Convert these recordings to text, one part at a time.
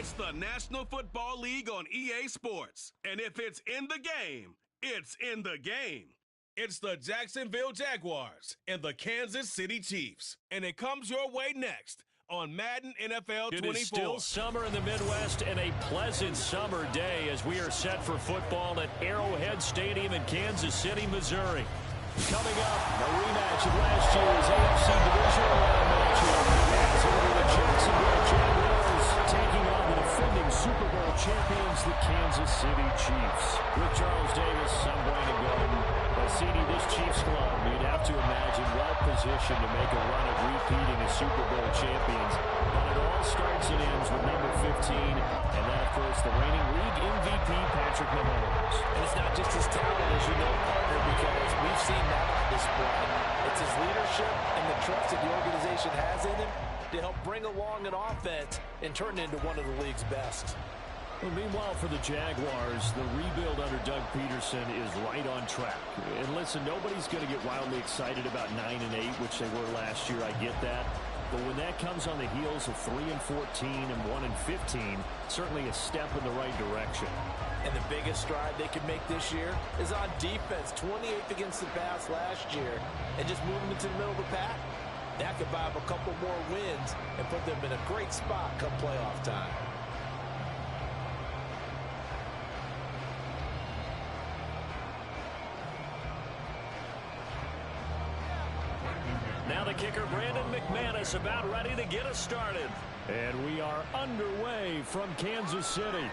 It's the National Football League on EA Sports. And if it's in the game, it's in the game. It's the Jacksonville Jaguars and the Kansas City Chiefs. And it comes your way next on Madden NFL 24. It is still summer in the Midwest and a pleasant summer day as we are set for football at Arrowhead Stadium in Kansas City, Missouri. Coming up, a rematch of last year's AFC Divisional Round matchup as it will be the Jacksonville Jaguars taking on the defending Super Bowl champions, the Kansas City Chiefs. With Charles Davis, I'm Brandon Gordon. CD, this Chiefs club, you'd have to imagine well-positioned to make a run at repeating as Super Bowl champions. But it all starts and ends with number 15, and then, of course, the reigning league MVP, Patrick Mahomes. And it's not just his talent, as you know, partner, because we've seen that on display. It's his leadership and the trust that the organization has in him to help bring along an offense and turn it into one of the league's best. Well, meanwhile, for the Jaguars, the rebuild under Doug Peterson is right on track. And listen, nobody's going to get wildly excited about 9-8, which they were last year. I get that. But when that comes on the heels of 3-14 and 1-15, certainly a step in the right direction. And the biggest stride they can make this year is on defense. 28th against the pass last year, and just moving into the middle of the pack. That could buy them a couple more wins and put them in a great spot come playoff time. Now the kicker, Brandon McManus, about ready to get us started. And we are underway from Kansas City.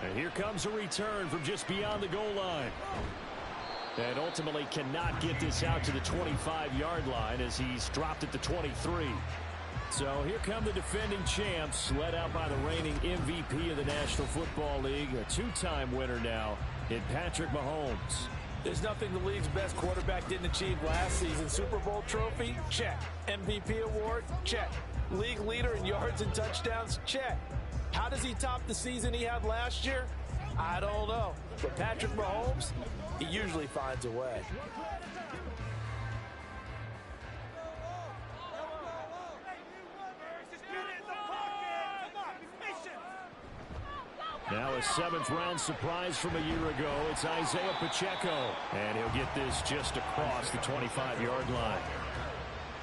And here comes a return from just beyond the goal line. And ultimately cannot get this out to the 25-yard line as he's dropped at the 23. So here come the defending champs, led out by the reigning MVP of the National Football League, a two-time winner now in Patrick Mahomes. There's nothing the league's best quarterback didn't achieve last season. Super Bowl trophy? Check. MVP award? Check. League leader in yards and touchdowns? Check. How does he top the season he had last year? I don't know. But Patrick Mahomes, he usually finds a way. Now a seventh-round surprise from a year ago. It's Isaiah Pacheco. And he'll get this just across the 25-yard line.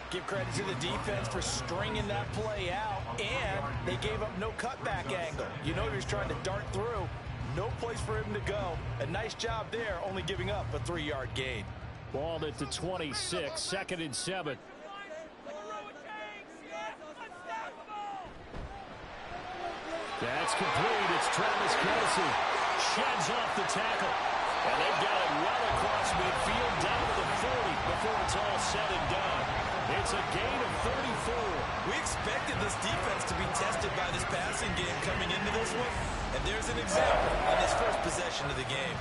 Give credit to the defense for stringing that play out. And they gave up no cutback angle. You know he was trying to dart through. No place for him to go. A nice job there, only giving up a 3-yard gain. Ball at the 26, 2nd and 7. That's complete. It's Travis Kelce. Sheds off the tackle. And they've got it well across midfield down to the 40 before it's all said and done. It's a gain of 34. We expected this defense to be tested by this passing game coming into this one. And there's an example on this first possession of the game.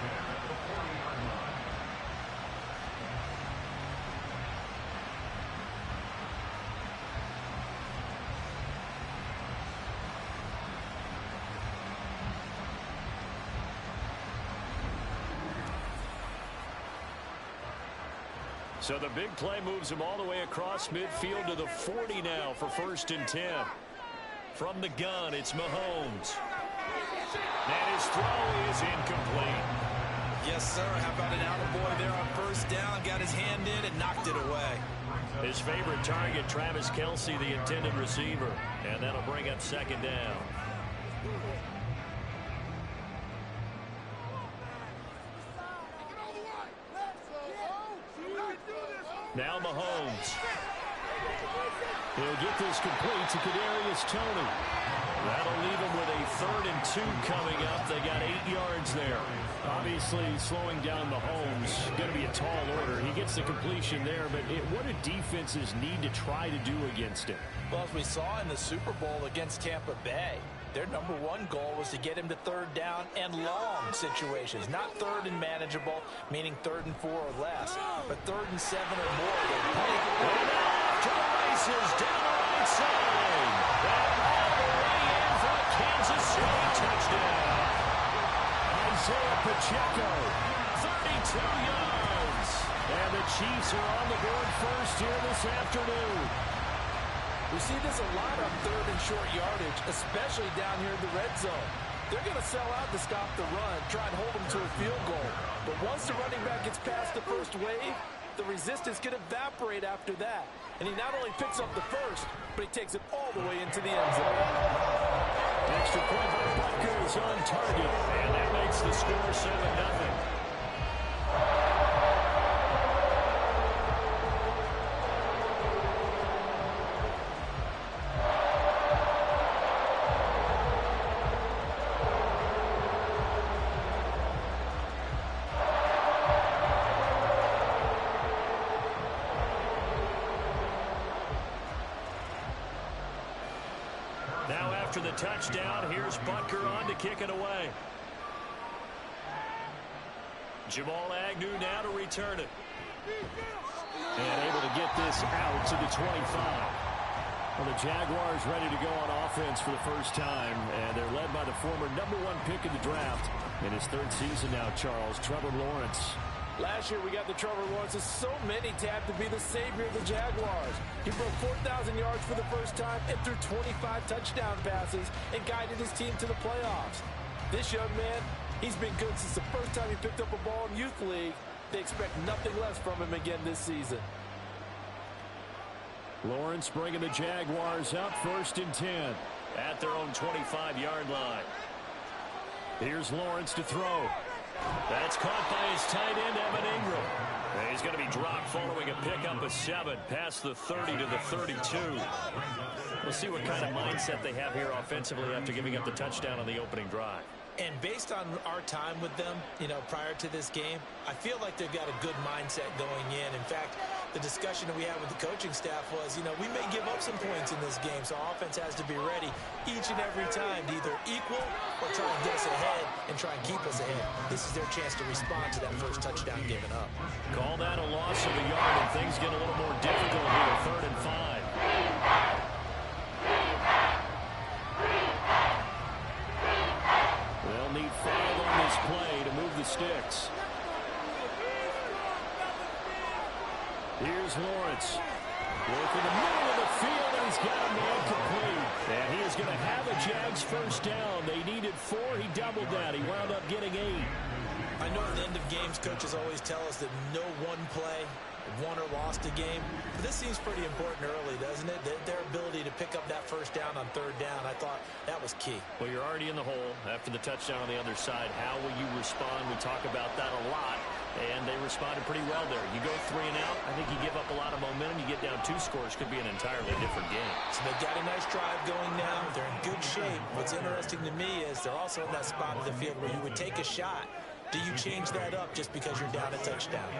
So the big play moves him all the way across midfield to the 40 now for 1st and 10. From the gun, it's Mahomes. And his throw is incomplete. Yes, sir. How about an attaboy there on 1st down? Got his hand in and knocked it away. His favorite target, Travis Kelce, the intended receiver. And that'll bring up 2nd down. Now Mahomes. He'll get this complete to Kadarius Toney. That'll leave him with a 3rd and 2 coming up. They got 8 yards there. Obviously, slowing down Mahomes, going to be a tall order. He gets the completion there, but what do defenses need to try to do against him? Well, as we saw in the Super Bowl against Tampa Bay, their number one goal was to get him to 3rd down and long situations. Not 3rd and manageable, meaning 3rd and 4 or less, but 3rd and 7 or more. To the races, down the right side. And all the way in for a Kansas City touchdown. Isaiah Pacheco, 32 yards. And the Chiefs are on the board first here this afternoon. We see this a lot on third and short yardage, especially down here in the red zone. They're going to sell out to stop the run, try and hold them to a field goal. But once the running back gets past the first wave, the resistance can evaporate after that. And he not only picks up the first, but he takes it all the way into the end zone. Extra point by Butker is on target, and that makes the score 7-0. Now after the touchdown, here's Butker on to kick it away. Jamal Agnew now to return it. And able to get this out to the 25. Well, the Jaguars ready to go on offense for the first time, and they're led by the former #1 pick in the draft. In his third season now, Charles, Trevor Lawrence. Last year we got the Trevor Lawrences. So many tabbed to be the savior of the Jaguars. He broke 4,000 yards for the first time and threw 25 touchdown passes and guided his team to the playoffs. This young man, he's been good since the first time he picked up a ball in Youth League. They expect nothing less from him again this season. Lawrence bringing the Jaguars up 1st and 10 at their own 25-yard line. Here's Lawrence to throw. That's caught by his tight end, Evan Ingram. And he's going to be dropped following a pickup of 7 past the 30 to the 32. We'll see what kind of mindset they have here offensively after giving up the touchdown on the opening drive. And based on our time with them, prior to this game, I feel like they've got a good mindset going in. In fact, the discussion that we had with the coaching staff was, we may give up some points in this game, so offense has to be ready each and every time to either equal or try and get us ahead and try and keep us ahead. This is their chance to respond to that first touchdown given up. Call that a loss of a yard, and things get a little more difficult here, 3rd and 5. They'll need 5 on this play to move the sticks. Here's Lawrence. Working the middle of the field, and he's got a man complete. And he is going to have a Jags first down. They needed 4. He doubled that. He wound up getting 8. I know at the end of games, coaches always tell us that no one play won or lost a game. But this seems pretty important early, doesn't it? Their ability to pick up that first down on 3rd down, I thought that was key. Well, you're already in the hole after the touchdown on the other side. How will you respond? We talk about that a lot, and they responded pretty well there. You go 3 and out, I think you give up a lot of momentum. You get down 2 scores, could be an entirely different game. So they've got a nice drive going now. They're in good shape. What's interesting to me is they're also in that spot of the field where you would take a shot. Do you change that up just because you're down a touchdown?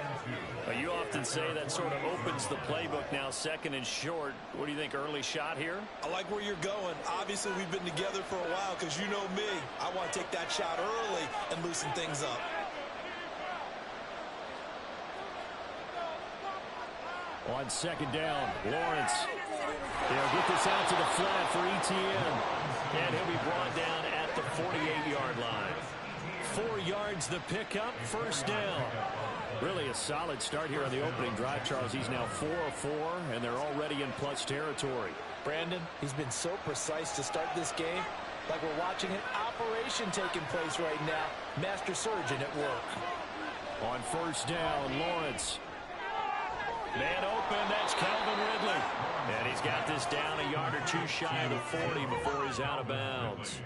You often say that sort of opens the playbook now, 2nd and short. What do you think, early shot here? I like where you're going. Obviously, we've been together for a while because you know me. I want to take that shot early and loosen things up. On 2nd down, Lawrence. They'll get this out to the flat for ETN. And he'll be brought down at the 48-yard line. 4 yards the pickup, 1st down. Really a solid start here on the opening drive, Charles. He's now 4 of 4, and they're already in plus territory. Brandon, he's been so precise to start this game. Like we're watching an operation taking place right now. Master surgeon at work. On 1st down, Lawrence. Man open, that's Calvin Ridley. And he's got this down a yard or 2 shy of the 40 before he's out of bounds.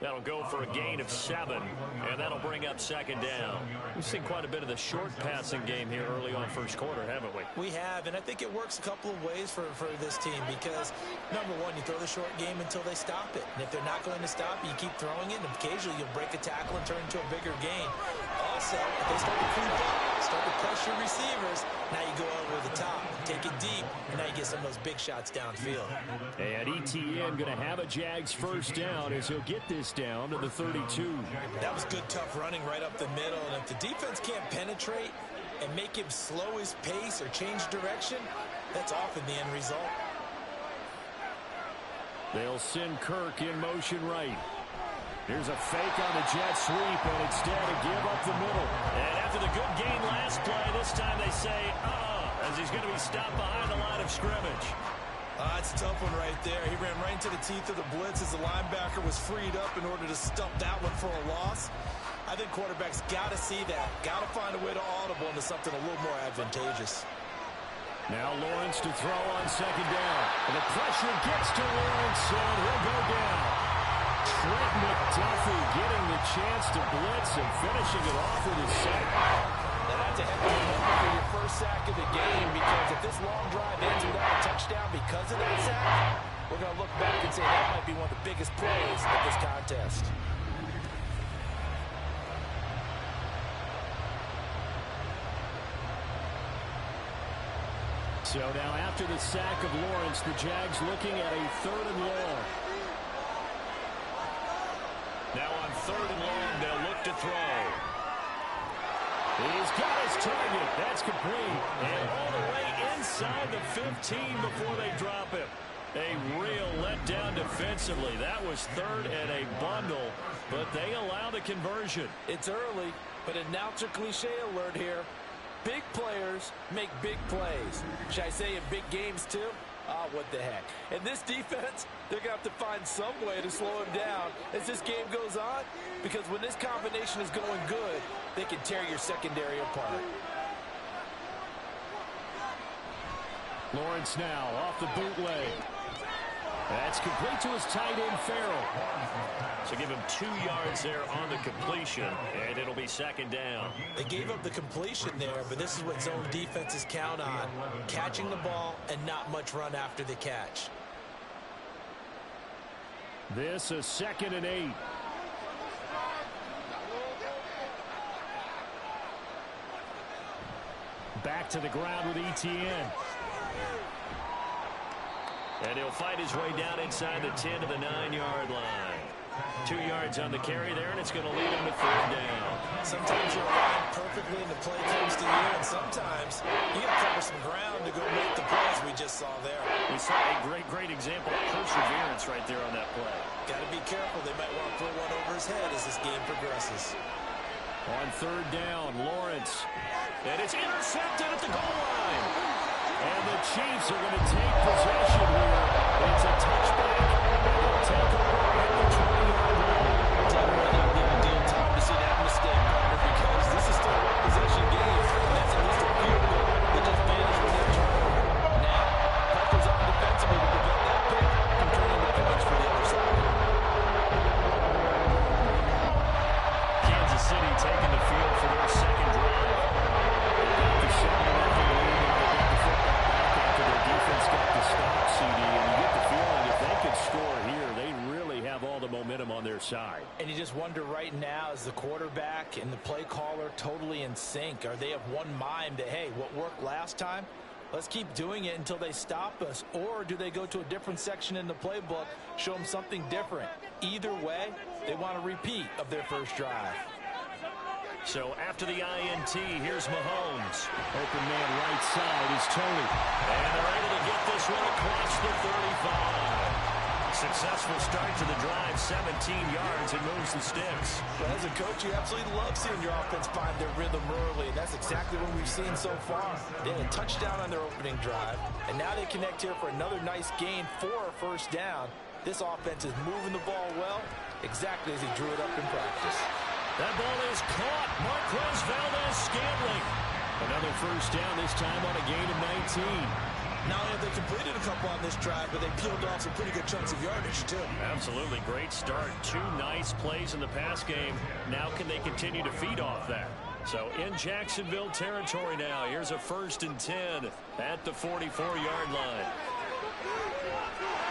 That'll go for a gain of 7, and that'll bring up 2nd down. We've seen quite a bit of the short passing game here early on 1st quarter, haven't we? We have, and I think it works a couple of ways for this team because, number one, you throw the short game until they stop it. And if they're not going to stop it, you keep throwing it, and occasionally you'll break a tackle and turn it into a bigger gain. Also, if they start to creep up, start to pressure receivers, now you go over the top, take it deep, and now you get some of those big shots downfield. And ETN going to have a Jags first down as he'll get this down to the 32. That was good, tough running right up the middle. And if the defense can't penetrate and make him slow his pace or change direction, that's often the end result. They'll send Kirk in motion right. Here's a fake on the jet sweep, and instead a give up the middle. And after the good gain last play, this time they say, as he's going to be stopped behind the line of scrimmage. That's a tough one right there. He ran right into the teeth of the blitz as the linebacker was freed up in order to stop that one for a loss. I think quarterbacks got to see that. Got to find a way to audible into something a little more advantageous. Now Lawrence to throw on second down. And the pressure gets to Lawrence, and he'll go down. Trent McDuffie getting the chance to blitz and finishing it off with his sack. Now that's a heavy moment for your first sack of the game, because if this long drive ends without a touchdown because of that sack, we're going to look back and say that might be one of the biggest plays of this contest. So now after the sack of Lawrence, the Jags looking at a 3rd and long. Now on 3rd and long, they'll look to throw. He's got his target. That's complete. And all the way inside the 15 before they drop him. A real letdown defensively. That was 3rd and a bundle, but they allow the conversion. It's early, but announcer cliche alert here. Big players make big plays. Should I say in big games too? Ah, what the heck. And this defense, they're going to have to find some way to slow him down as this game goes on, because when this combination is going good, they can tear your secondary apart. Lawrence now off the bootleg. That's complete to his tight end, Farrell. So give him 2 yards there on the completion, and it'll be 2nd down. They gave up the completion there, but this is what zone defenses count on. Catching the ball and not much run after the catch. This is 2nd and 8. Back to the ground with ETN. And he'll fight his way down inside the 10 to the 9-yard line. 2 yards on the carry there, and it's going to lead him to 3rd down. Sometimes you're aligned perfectly and the play comes to you, and sometimes you got to cover some ground to go make the plays we just saw there. We saw a great example of perseverance right there on that play. Got to be careful. They might want to throw one over his head as this game progresses. On 3rd down, Lawrence. And it's intercepted at the goal line. And the Chiefs are going to take possession here. It's a touchback. They'll take over at the 20-yard line. Tell me why you didn't deal time to see that mistake, partner, because this is still a one-possession game. And that's at least a field goal that just vanished with that turnover. Now, pressures on defensively to prevent that pick from turning the points for the other side. Kansas City taking the field for their 2nd drive. They've got the 7-0 lead, and they got the football back after their defense got the stop, CD. And you get the feeling if they could score here, they really have all the momentum on their side. And you just wonder right now, is the quarterback and the play caller totally in sync? Are they of one mind that, hey, what worked last time, let's keep doing it until they stop us? Or do they go to a different section in the playbook, show them something different? Either way, they want a repeat of their first drive. So after the INT, here's Mahomes. Open man right side is Tony. And they're able to get this one across the 35. Successful start to the drive, 17 yards, and moves the sticks. Well, as a coach, you absolutely love seeing your offense find their rhythm early, and that's exactly what we've seen so far. They had a touchdown on their opening drive, and now they connect here for another nice gain for a 1st down. This offense is moving the ball well, exactly as he drew it up in practice. That ball is caught. Marquez Valdez-Scantling. Another 1st down, this time on a gain of 19. Not only have they completed a couple on this drive, but they peeled off some pretty good chunks of yardage, too. Absolutely. Great start. 2 nice plays in the pass game. Now can they continue to feed off that? So in Jacksonville territory now. Here's a 1st and 10 at the 44-yard line.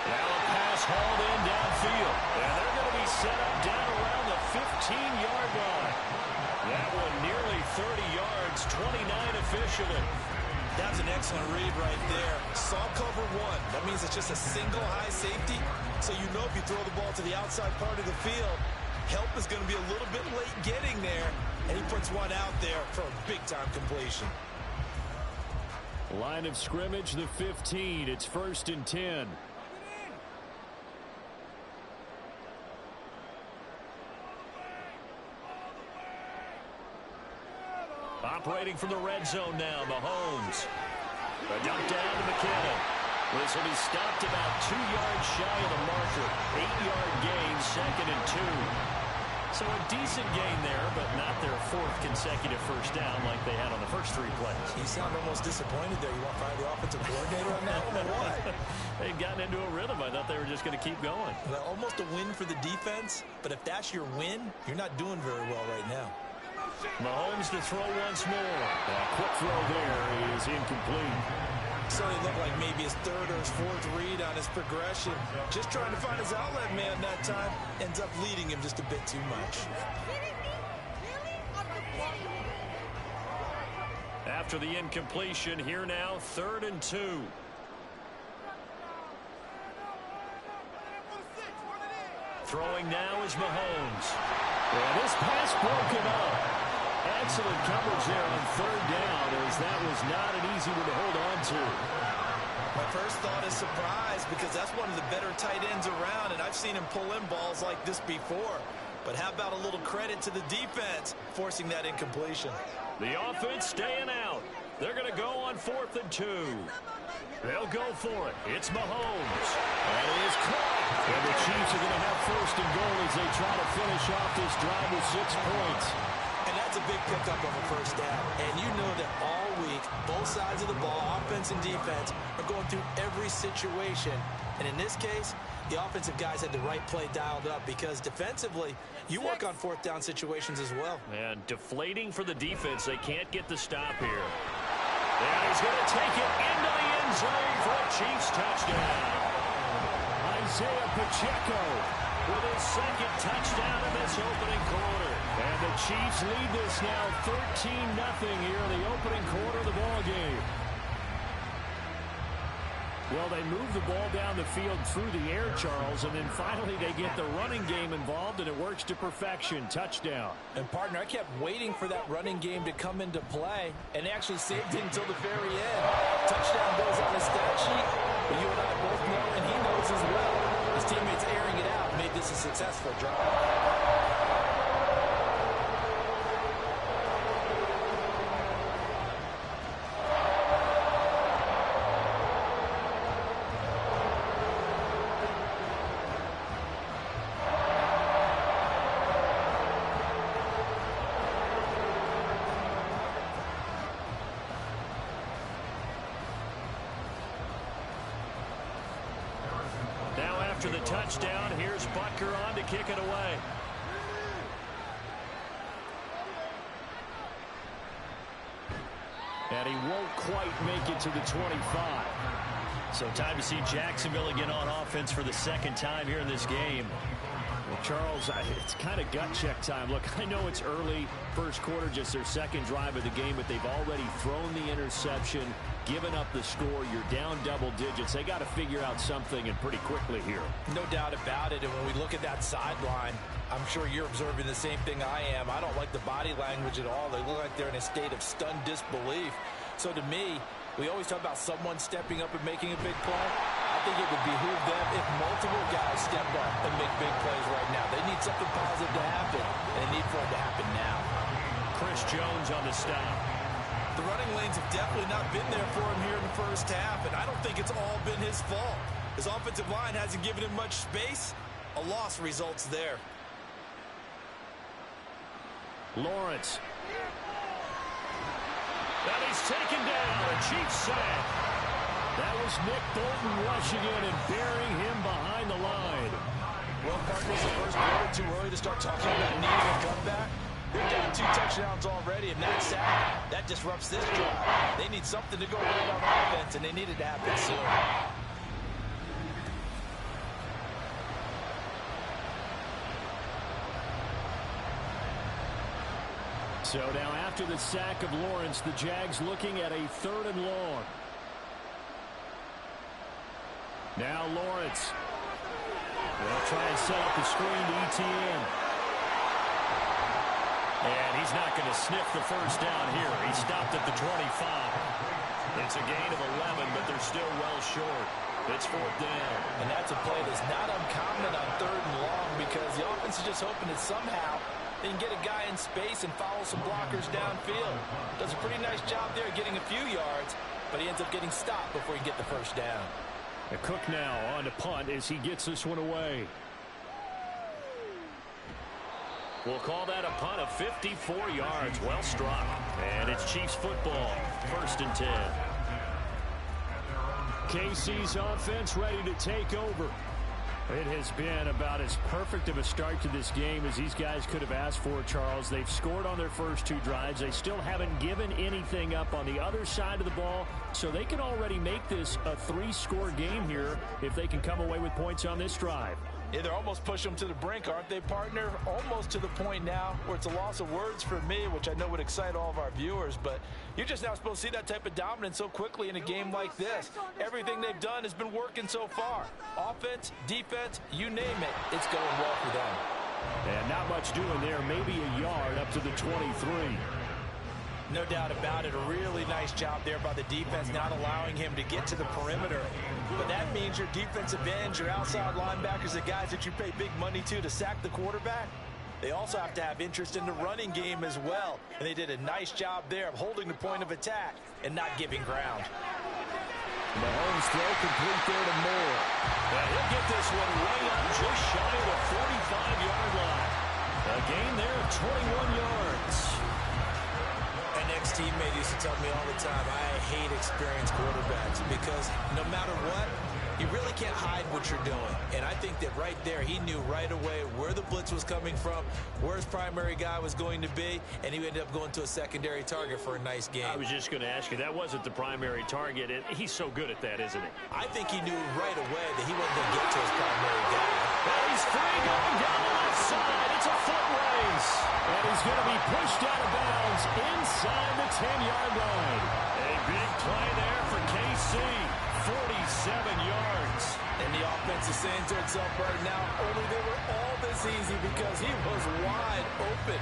Now a pass hauled in downfield. And they're going to be set up down around the 15-yard line. That one nearly 30 yards, 29 officially. That's an excellent read right there. Saw cover 1. That means it's just a single high safety. So you know if you throw the ball to the outside part of the field, help is going to be a little bit late getting there. And he puts one out there for a big-time completion. Line of scrimmage, the 15. It's 1st and 10. Operating from the red zone now, Mahomes. A dump down to McKinnon. This will be stopped about 2 yards shy of the marker. 8-yard gain, 2nd and 2. So a decent gain there, but not their 4th consecutive first down like they had on the first 3 plays. You sound almost disappointed there. You want to fire the offensive coordinator on that one or what? They'd gotten into a rhythm. I thought they were just going to keep going. Well, almost a win for the defense, but if that's your win, you're not doing very well right now. Mahomes to throw once more. A quick throw there is incomplete. So it looked like maybe his 3rd or his 4th read on his progression. Just trying to find his outlet man that time. Ends up leading him just a bit too much. After the incompletion, here now, 3rd and 2. Throwing now is Mahomes. And this pass broken up. Excellent coverage there on 3rd down, as that was not an easy one to hold on to. My first thought is surprise, because that's one of the better tight ends around, and I've seen him pull in balls like this before. But how about a little credit to the defense forcing that incompletion? The offense staying out. They're going to go on 4th and 2. They'll go for it. It's Mahomes. And it is caught. And the Chiefs are going to have 1st and goal as they try to finish off this drive with 6 points. And that's a big pickup of a first down. And you know that all week, both sides of the ball, offense and defense, are going through every situation. And in this case, the offensive guys had the right play dialed up, because defensively, you work on 4th down situations as well. And deflating for the defense. They can't get the stop here. And he's going to take it into the end zone for a Chiefs touchdown. Isaiah Pacheco with his 2nd touchdown in this opening quarter. And the Chiefs lead this now 13-0 here in the opening quarter of the ballgame. Well, they move the ball down the field through the air, Charles, and then finally they get the running game involved, and it works to perfection. Touchdown. And, partner, I kept waiting for that running game to come into play, and they actually saved it until the very end. Touchdown goes on his stat sheet, but you and I both know, and he knows as well, his teammates airing it out made this a successful drive. After the touchdown, here's Butker on to kick it away. And he won't quite make it to the 25. So time to see Jacksonville again on offense for the 2nd time here in this game. Well, Charles, it's kind of gut check time. Look, I know it's early, first quarter, just their 2nd drive of the game, but they've already thrown the interception, given up the score. You're down double digits. They got to figure out something, and pretty quickly here. No doubt about it. And when we look at that sideline, I'm sure you're observing the same thing I am. I don't like the body language at all. They look like they're in a state of stunned disbelief. So to me, we always talk about someone stepping up and making a big play. I think it would behoove them if multiple guys step up and make big plays right now. They need something positive to happen, and they need for it to happen now. Chris Jones on the stop. The running lanes have definitely not been there for him here in the first half, and I don't think it's all been his fault. His offensive line hasn't given him much space. A loss results there. Lawrence. And he's taken down. A Chiefs sack. That was Nick Bolton rushing in and burying him behind the line. Well, partners, the first quarter, too early to start talking about needing a comeback. They're down 2 touchdowns already, and that sack, that disrupts this drive. They need something to go right on offense, and they need it to happen soon. So now after the sack of Lawrence, the Jags looking at a 3rd and long. Now Lawrence. They'll try and set up the screen to ETN. And he's not going to sniff the first down here. He stopped at the 25. It's a gain of 11, but they're still well short. It's 4th down. And that's a play that's not uncommon on 3rd and long, because the offense is just hoping that somehow they can get a guy in space and follow some blockers downfield. Does a pretty nice job there getting a few yards, but he ends up getting stopped before he can get the first down. Cook now on to punt as he gets this one away. We'll call that a punt of 54 yards. Well struck. And it's Chiefs football. 1st and 10. KC's offense ready to take over. It has been about as perfect of a start to this game as these guys could have asked for, Charles. They've scored on their first 2 drives. They still haven't given anything up on the other side of the ball, so they can already make this a 3-score game here if they can come away with points on this drive. Yeah, they're almost pushing them to the brink, aren't they, partner? Almost to the point now where it's a loss of words for me, which I know would excite all of our viewers, but you're just now supposed to see that type of dominance so quickly in a game like this. Everything they've done has been working so far. Offense, defense, you name it, it's going well for them. And not much doing there, maybe a yard up to the 23. No doubt about it. A really nice job there by the defense, not allowing him to get to the perimeter. But that means your defensive ends, your outside linebackers, the guys that you pay big money to sack the quarterback, they also have to have interest in the running game as well. And they did a nice job there of holding the point of attack and not giving ground. Mahomes throw complete there to Moore. And he'll get this one way up just shy of the 45-yard line. A gain there of 21 yards. An ex-teammate used to tell me all the time, I hate experienced quarterbacks because no matter what, you really can't hide what you're doing. And I think that right there, he knew right away where the blitz was coming from, where his primary guy was going to be, and he ended up going to a secondary target for a nice game. I was just going to ask you, that wasn't the primary target, and he's so good at that, isn't he? I think he knew right away that he wasn't going to get to his primary guy. And he's free going down the left side. It's a foot race. And he's going to be pushed out of bounds inside the 10-yard line. A big play there for KC. 47 yards. And the offense is saying to itself right now, only they were all this easy because he was wide open.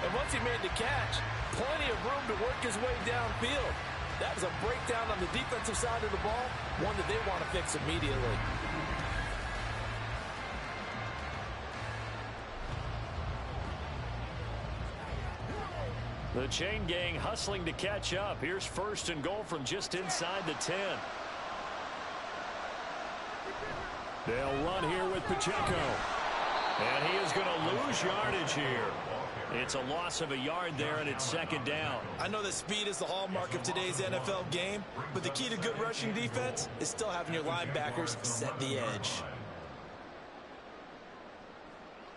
And once he made the catch, plenty of room to work his way downfield. That was a breakdown on the defensive side of the ball, one that they want to fix immediately. The chain gang hustling to catch up. Here's 1st and goal from just inside the 10. They'll run here with Pacheco. And he is going to lose yardage here. It's a loss of a yard there, and it's 2nd down. I know that speed is the hallmark of today's NFL game, but the key to good rushing defense is still having your linebackers set the edge.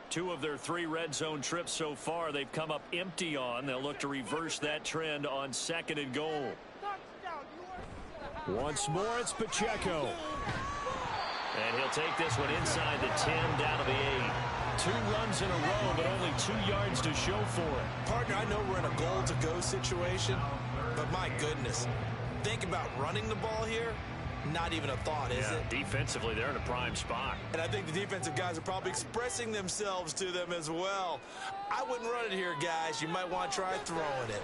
2 of their 3 red zone trips so far, they've come up empty on. They'll look to reverse that trend on 2nd and goal. Once more, it's Pacheco. And he'll take this one inside the 10, down to the 8. 2 runs in a row, but only 2 yards to show for it. Partner, I know we're in a goal-to-go situation, but my goodness, think about running the ball here. Not even a thought, is it? Defensively, they're in a prime spot. And I think the defensive guys are probably expressing themselves to them as well. I wouldn't run it here, guys. You might want to try throwing it.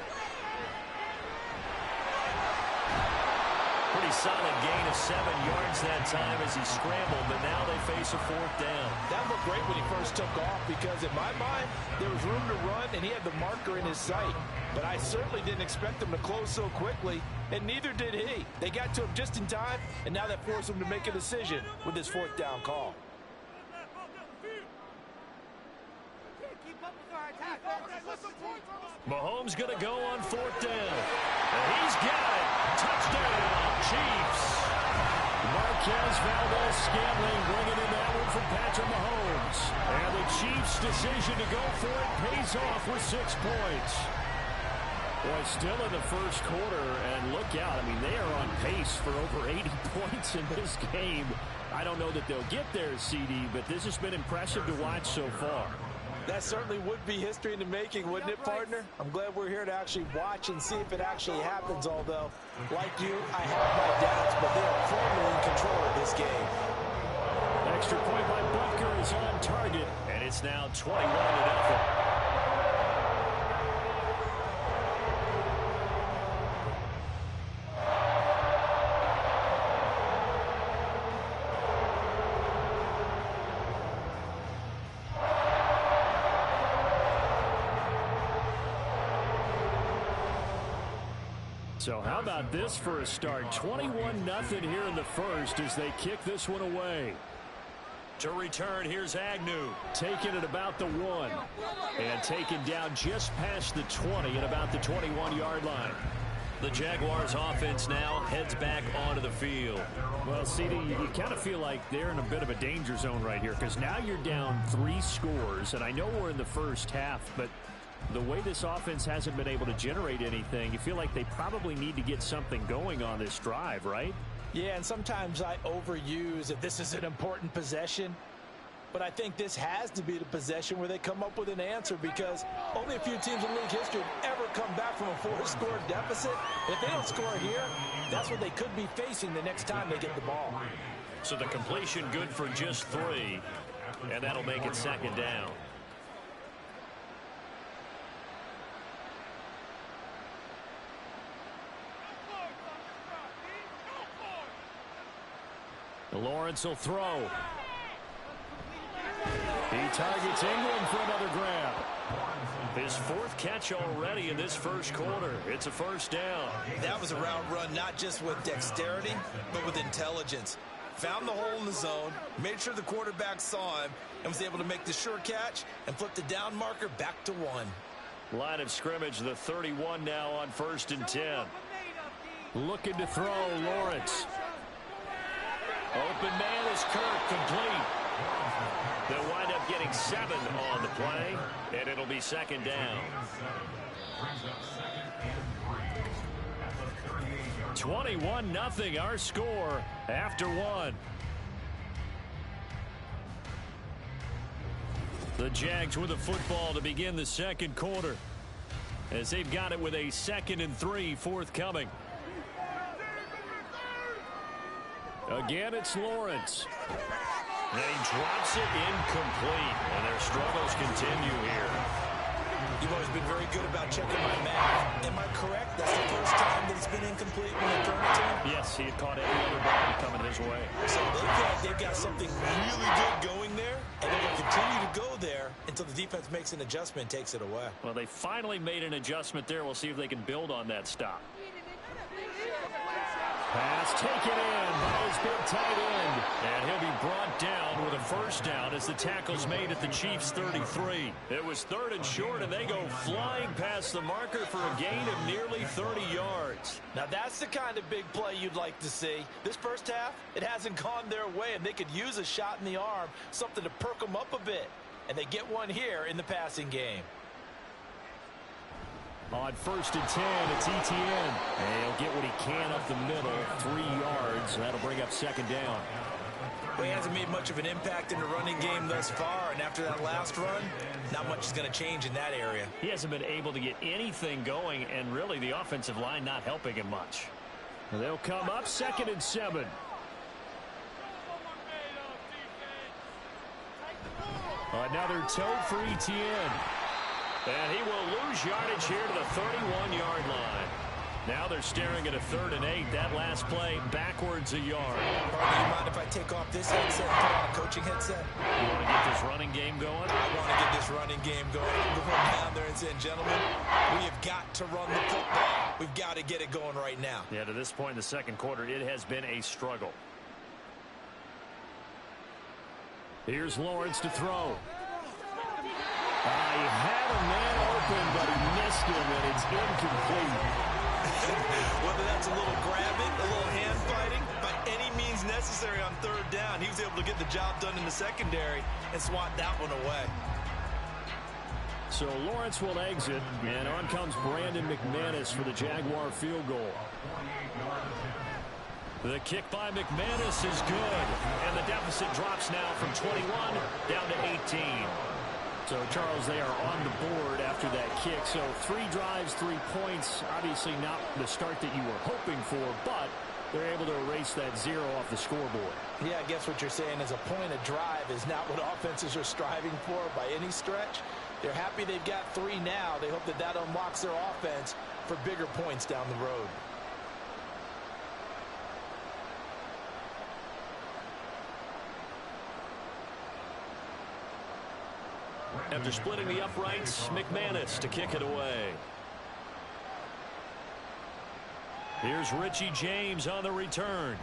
Pretty solid gain of 7 yards that time as he scrambled, but now they face a 4th down. That looked great when he first took off because in my mind, there was room to run and he had the marker in his sight. But I certainly didn't expect him to close so quickly, and neither did he. They got to him just in time, and now that forced him to make a decision with his 4th down call. Mahomes going to go on 4th down. And he's got it. Touchdown, Chiefs. Marquez Valdez-Scantling bringing in that one from Patrick Mahomes. And the Chiefs' decision to go for it pays off with 6 points. Boy, still in the first quarter, and look out. I mean, they are on pace for over 80 points in this game. I don't know that they'll get there, CD, but this has been impressive to watch so far. That certainly would be history in the making, wouldn't it, partner? I'm glad we're here to actually watch and see if it actually happens, although, like you, I have my doubts, but they are firmly in control of this game. Extra point by Butker is on target, and it's now 21-0. So how about this for a start? 21-0 here in the first as they kick this one away. To return, here's Agnew. Taking it about the 1. And taken down just past the 20 at about the 21-yard line. The Jaguars offense now heads back onto the field. Well, CD, you kind of feel like they're in a bit of a danger zone right here because now you're down 3 scores. And I know we're in the first half, but the way this offense hasn't been able to generate anything, you feel like they probably need to get something going on this drive, right? Yeah, and sometimes I overuse that this is an important possession. But I think this has to be the possession where they come up with an answer because only a few teams in league history have ever come back from a 4-score deficit. If they don't score here, that's what they could be facing the next time they get the ball. So the completion good for just 3, and that'll make it second down. Lawrence will throw. He targets Ingram for another grab. His 4th catch already in this first quarter. It's a first down. That was a route run not just with dexterity, but with intelligence. Found the hole in the zone, made sure the quarterback saw him, and was able to make the sure catch and flip the down marker back to 1. Line of scrimmage, the 31 now on 1st and 10. Looking to throw, Lawrence. Open man is Kirk, complete. They'll wind up getting 7 on the play, and it'll be second down. 21-0 our score after 1. The Jags with the football to begin the second quarter as they've got it with a 2nd and 3 forthcoming. Again, it's Lawrence. And he drops it incomplete, and their struggles continue here. You've always been very good about checking my math. Am I correct? That's the first time that it's been incomplete when they thrown it to him? Yes, he had caught every other ball coming his way. So they feel like they've got something really good going there, and they're going to continue to go there until the defense makes an adjustment and takes it away. Well, they finally made an adjustment there. We'll see if they can build on that stop. Pass taken in by his big tight end. And he'll be brought down with a first down as the tackle's made at the Chiefs' 33. It was 3rd and short, and they go flying past the marker for a gain of nearly 30 yards. Now that's the kind of big play you'd like to see. This first half, it hasn't gone their way, and they could use a shot in the arm, something to perk them up a bit. And they get one here in the passing game. On 1st and 10, it's Etienne. And he'll get what he can up the middle, 3 yards. That'll bring up second down. Well, he hasn't made much of an impact in the running game thus far, and after that last run, not much is going to change in that area. He hasn't been able to get anything going, and really the offensive line not helping him much. They'll come up 2nd and 7. Another toe for Etienne. And he will lose yardage here to the 31-yard line. Now they're staring at a 3rd and 8. That last play backwards a yard. Partner, you mind if I take off this headset and put on a coaching headset? You want to get this running game going? I want to get this running game going. I'm going down there and saying, gentlemen, we have got to run the football. We've got to get it going right now. Yeah, to this point in the second quarter, it has been a struggle. Here's Lawrence to throw. He had a man open, but he missed him, and it's incomplete. Whether that's a little grabbing, a little hand fighting, by any means necessary on 3rd down, he was able to get the job done in the secondary and swat that one away. So Lawrence will exit, and on comes Brandon McManus for the Jaguar field goal. The kick by McManus is good, and the deficit drops now from 21 down to 18. So, Charles, they are on the board after that kick. So 3 drives, 3 points. Obviously not the start that you were hoping for, but they're able to erase that 0 off the scoreboard. Yeah, I guess what you're saying is a point of drive is not what offenses are striving for by any stretch. They're happy they've got 3 now. They hope that that unlocks their offense for bigger points down the road. After splitting the uprights, McManus to kick it away. Here's Richie James on the return.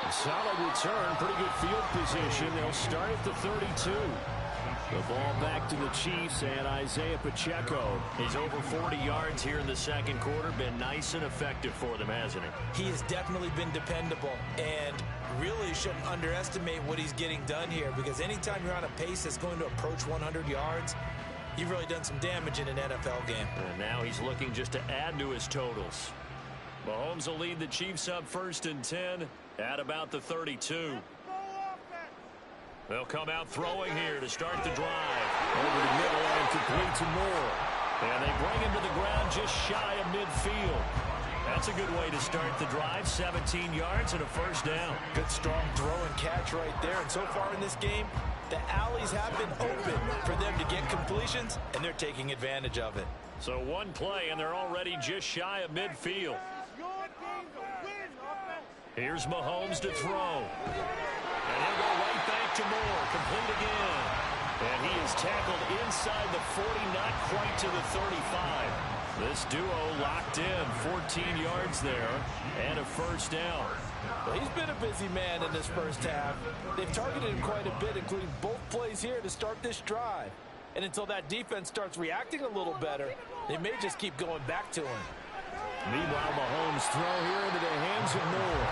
A solid return, pretty good field position. They'll start at the 32. The ball back to the Chiefs and Isaiah Pacheco. He's over 40 yards here in the second quarter. Been nice and effective for them, hasn't he? He has definitely been dependable, and really shouldn't underestimate what he's getting done here, because anytime you're on a pace that's going to approach 100 yards, you've really done some damage in an NFL game. And now he's looking just to add to his totals. Mahomes will lead the Chiefs up 1st and 10 at about the 32. They'll come out throwing here to start the drive. Over the middle and complete to Moore. And they bring him to the ground just shy of midfield. That's a good way to start the drive. 17 yards and a first down. Good strong throw and catch right there. And so far in this game, the alleys have been open for them to get completions, and they're taking advantage of it. So one play, and they're already just shy of midfield. Here's Mahomes to throw. And he'll go right back to Moore. Complete again. And he is tackled inside the 40, not quite to the 35. This duo locked in. 14 yards there and a first down. Well, he's been a busy man in this first half. They've targeted him quite a bit, including both plays here to start this drive. And until that defense starts reacting a little better, they may just keep going back to him. Meanwhile, Mahomes throw here into the hands of Moore.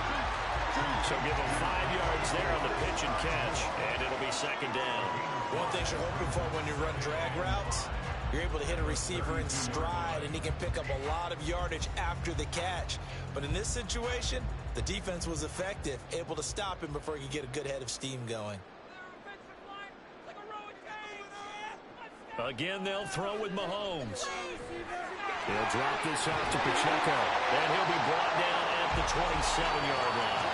So give him 5 yards there on the pitch and catch, and it'll be second down. One thing you're hoping for when you run drag routes, you're able to hit a receiver in stride, and he can pick up a lot of yardage after the catch. But in this situation, the defense was effective, able to stop him before he could get a good head of steam going. Again, they'll throw with Mahomes. He'll drop this off to Pacheco, and he'll be brought down at the 27-yard line.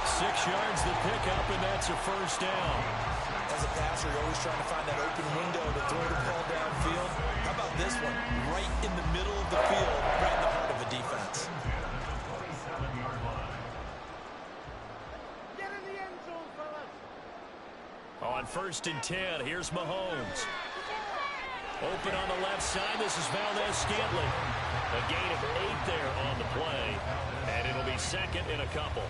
6 yards the pickup, and that's a first down. As a passer, you're always trying to find that open window to throw the ball downfield. How about this one? Right in the middle of the field, right in the heart of a defense. Get in the end zone, fellas. On 1st and 10, here's Mahomes. Open on the left side. This is Valdez-Scantling. A gain of 8 there on the play, and it'll be second in a couple.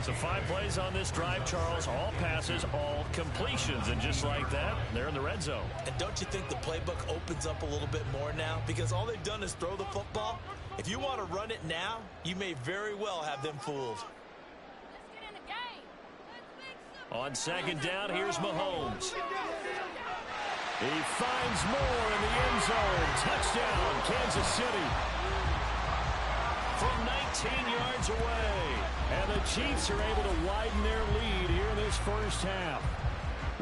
So 5 plays on this drive, Charles. All passes, all completions. And just like that, they're in the red zone. And don't you think the playbook opens up a little bit more now? Because all they've done is throw the football. If you want to run it now, you may very well have them fooled. Let's get in the game. Let's make some. On second down, here's Mahomes. He finds Moore in the end zone. Touchdown, Kansas City. From 19 yards away. And the Chiefs are able to widen their lead here in this first half.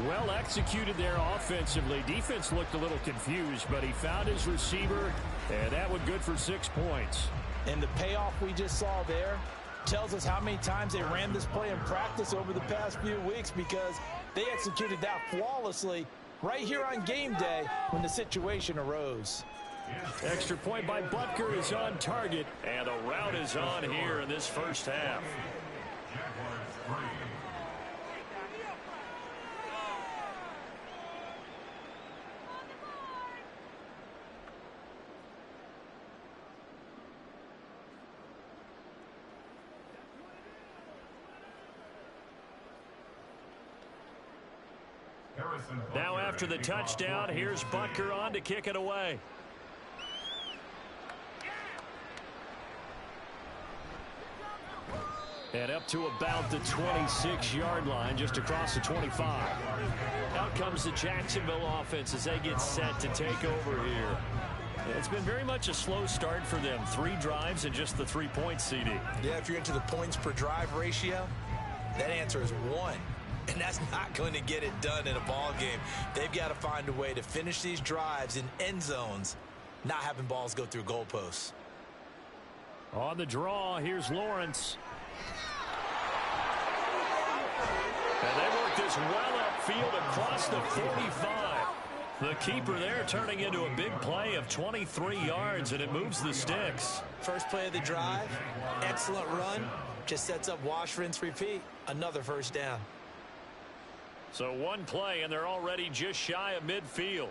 Well executed there offensively. Defense looked a little confused, but he found his receiver, and that was good for 6 points. And the payoff we just saw there tells us how many times they ran this play in practice over the past few weeks, because they executed that flawlessly right here on game day when the situation arose. Extra point by Butker is on target, and the route is on here in this first half. Now after the touchdown, here's Butker on to kick it away. And up to about the 26-yard line, just across the 25. Out comes the Jacksonville offense as they get set to take over here. It's been very much a slow start for them. 3 drives and just the 3 points, CD. Yeah, if you're into the points per drive ratio, that answer is 1. And that's not going to get it done in a ball game. They've got to find a way to finish these drives in end zones, not having balls go through goalposts. On the draw, here's Lawrence. And they work this well upfield across the 45. The keeper there turning into a big play of 23 yards, and it moves the sticks. First play of the drive, excellent run, just sets up wash, rinse, repeat. Another first down. So 1 play, and they're already just shy of midfield.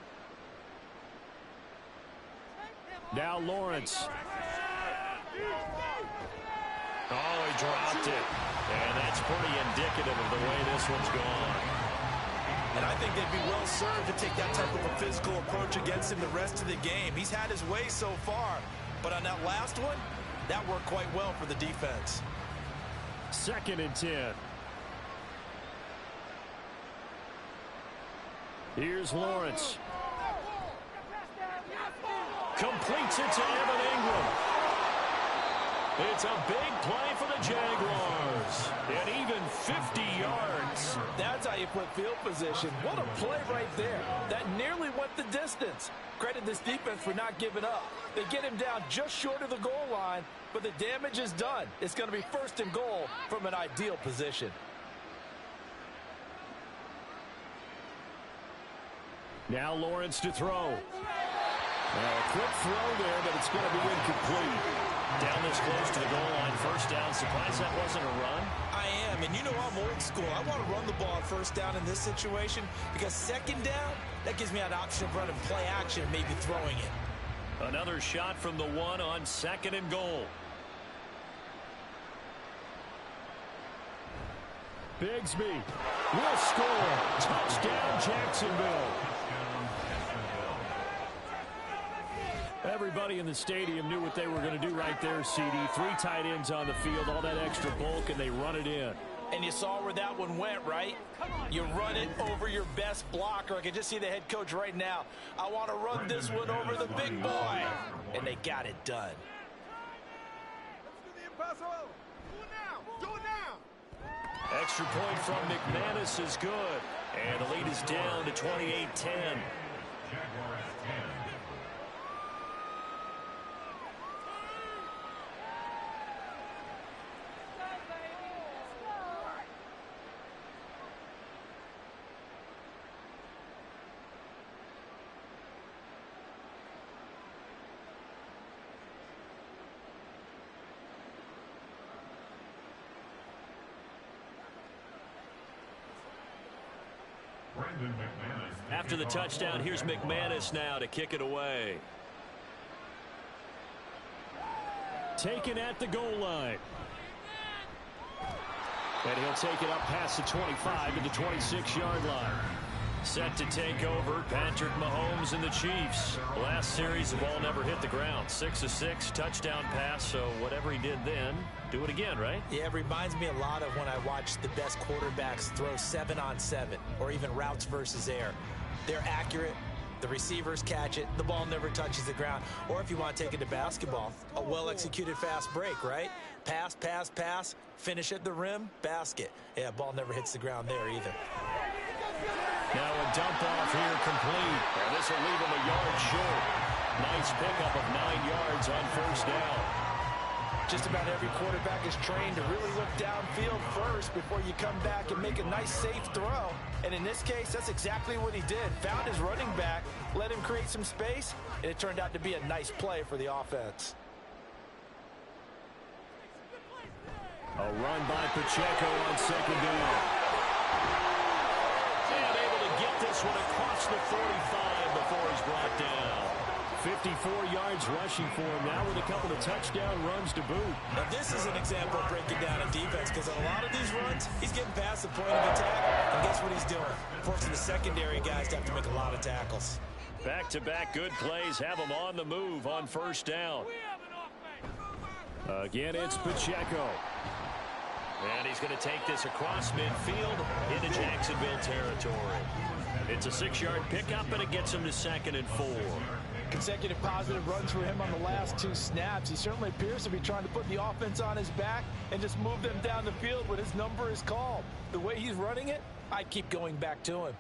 Now Lawrence. Oh, he dropped it. And that's pretty indicative of the way this one's gone. And I think they'd be well served to take that type of a physical approach against him the rest of the game. He's had his way so far, but on that last one, that worked quite well for the defense. 2nd and 10. Here's Lawrence. Completes it to Evan Ingram. It's a big play for the Jaguars. And even 50 yards. That's how you put field position. What a play right there. That nearly went the distance. Credit this defense for not giving up. They get him down just short of the goal line, but the damage is done. It's going to be 1st and goal from an ideal position. Now Lawrence to throw. Now a quick throw there, but it's going to be incomplete. Down this close to the goal line, 1st down. Surprised that wasn't a run? I am, and you know I'm old school. I want to run the ball on 1st down in this situation because 2nd down, that gives me an option of running play action and maybe throwing it. Another shot from the 1 on 2nd and goal. Bigsby will score. Touchdown, Jacksonville. Everybody in the stadium knew what they were going to do right there, CD. 3 tight ends on the field, all that extra bulk, and they run it in. And you saw where that one went, right? You run it over your best blocker. I can just see the head coach right now. I want to run this one over the big boy. And they got it done. Extra point from McManus is good. And the lead is down to 28-10. After the touchdown, here's McManus now to kick it away. Taken at the goal line. And he'll take it up past the 25 to the 26-yard line. Set to take over, Patrick Mahomes and the Chiefs. Last series, the ball never hit the ground. 6 of 6, touchdown pass, so whatever he did then, do it again, right? Yeah, it reminds me a lot of when I watched the best quarterbacks throw 7-on-7 or even routes versus air. They're accurate. The receivers catch it. The ball never touches the ground. Or if you want to take it to basketball, a well-executed fast break, right? Pass, pass, pass, finish at the rim, basket. Yeah, ball never hits the ground there either. Now a dump off here complete. And this will leave him a yard short. Nice pickup of 9 yards on 1st down. Just about every quarterback is trained to really look downfield first before you come back and make a nice, safe throw. And in this case, that's exactly what he did. Found his running back, let him create some space, and it turned out to be a nice play for the offense. A run by Pacheco on 2nd down. And able to get this one across the 45 before he's brought down. 54 yards rushing for him now with a couple of touchdown runs to boot. Now this is an example of breaking down a defense because on a lot of these runs, he's getting past the point of attack, and guess what he's doing? Forcing the secondary guys to have to make a lot of tackles. Back-to-back good plays have him on the move on 1st down. Again, it's Pacheco. And he's going to take this across midfield into Jacksonville territory. It's a 6-yard pickup, and it gets him to 2nd and 4. Consecutive positive runs for him on the last 2 snaps. He certainly appears to be trying to put the offense on his back and just move them down the field when his number is called. The way he's running it, I keep going back to him.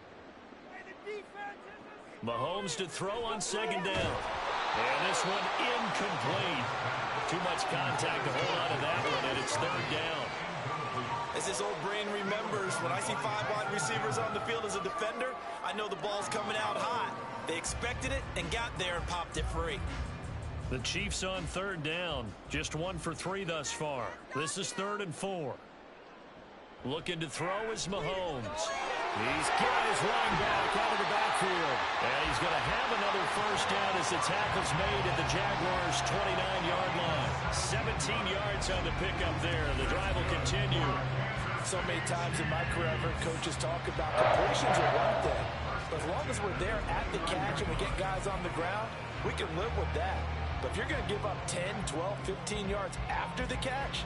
Mahomes to throw on 2nd down. And this one incomplete. Too much contact to hold on to that one, and it's 3rd down. As his old brain remembers, when I see 5 wide receivers on the field as a defender, I know the ball's coming out hot. They expected it and got there and popped it free. The Chiefs on 3rd down. Just 1 for 3 thus far. This is 3rd and 4. Looking to throw is Mahomes. He's got his running back out of the backfield. And he's going to have another 1st down as the tackle's made at the Jaguars' 29-yard line. 17 18 yards on the pickup there. The drive will continue. So many times in my career, I've heard coaches talk about completions are one thing. But as long as we're there at the catch and we get guys on the ground, we can live with that. But if you're going to give up 10, 12, 15 yards after the catch,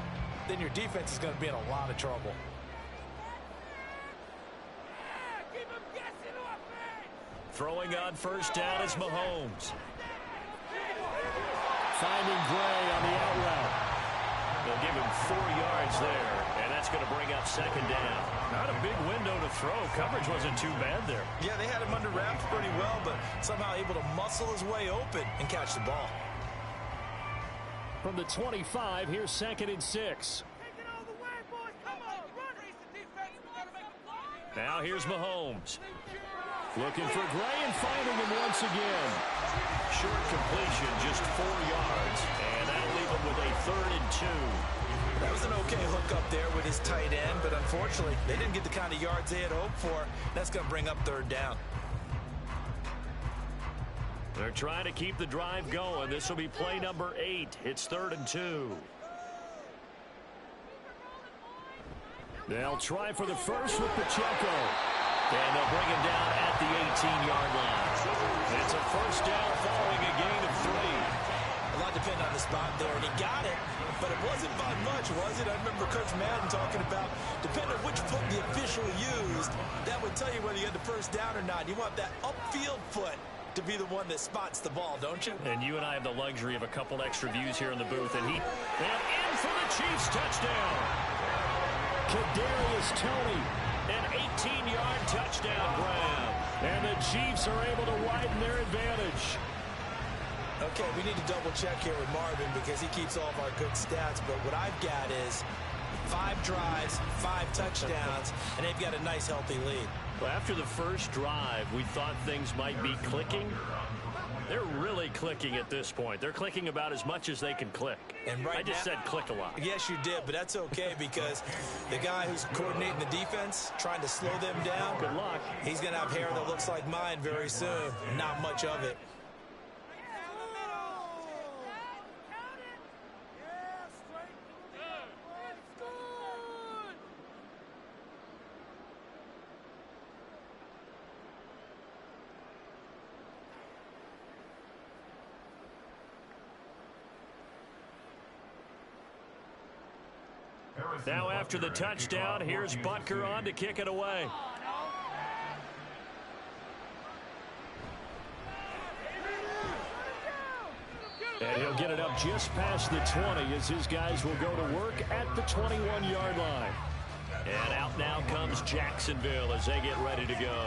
then your defense is going to be in a lot of trouble. Throwing on first down is Mahomes. Finding Gray on the out route. They'll give him 4 yards there, and that's going to bring up second down. Not a big window to throw. Coverage wasn't too bad there. Yeah, they had him under wraps pretty well, but somehow able to muscle his way open and catch the ball. From the 25, here's 2nd and 6. Now here's Mahomes. Looking for Gray and finding him once again. Short completion, just 4 yards, and that'll leave him with a 3rd and 2. That was an okay hook up there with his tight end, but unfortunately, they didn't get the kind of yards they had hoped for. That's going to bring up 3rd down. They're trying to keep the drive going. This will be play number 8. It's 3rd and 2. They'll try for the first with Pacheco. And they'll bring him down at the 18-yard line. It's a first down following a gain of 3. A lot depended on the spot there, and he got it, but it wasn't by much, was it? I remember Coach Madden talking about, depending on which foot the official used, that would tell you whether you had the first down or not. You want that upfield foot to be the one that spots the ball, don't you? And you and I have the luxury of a couple extra views here in the booth, and in for the Chiefs touchdown. Kadarius Toney, an 18-yard touchdown grab. And the Chiefs are able to widen their advantage. Okay, we need to double check here with Marvin because he keeps all of our good stats, but what I've got is 5 drives, 5 touchdowns, and they've got a nice healthy lead. Well, after the first drive, we thought things might be clicking. They're really clicking at this point. They're clicking about as much as they can click. And right I just said click a lot. Yes, you did, but that's okay because the guy who's coordinating the defense, trying to slow them down, good luck. He's going to have hair that looks like mine very soon. Not much of it. Now after the touchdown, here's Butker on to kick it away. And he'll get it up just past the 20 as his guys will go to work at the 21-yard line. And out now comes Jacksonville as they get ready to go.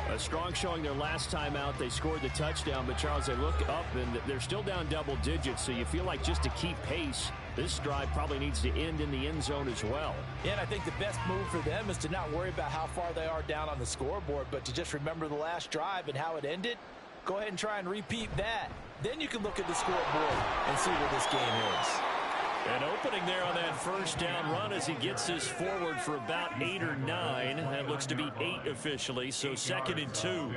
A strong showing their last time out. They scored the touchdown, but Charles, they look up and they're still down double digits, so you feel like just to keep pace, this drive probably needs to end in the end zone as well. Yeah, and I think the best move for them is to not worry about how far they are down on the scoreboard, but to just remember the last drive and how it ended. Go ahead and try and repeat that. Then you can look at the scoreboard and see where this game is. An opening there on that first down run as he gets this forward for about 8 or 9. That looks to be 8 officially, so 2nd and 2.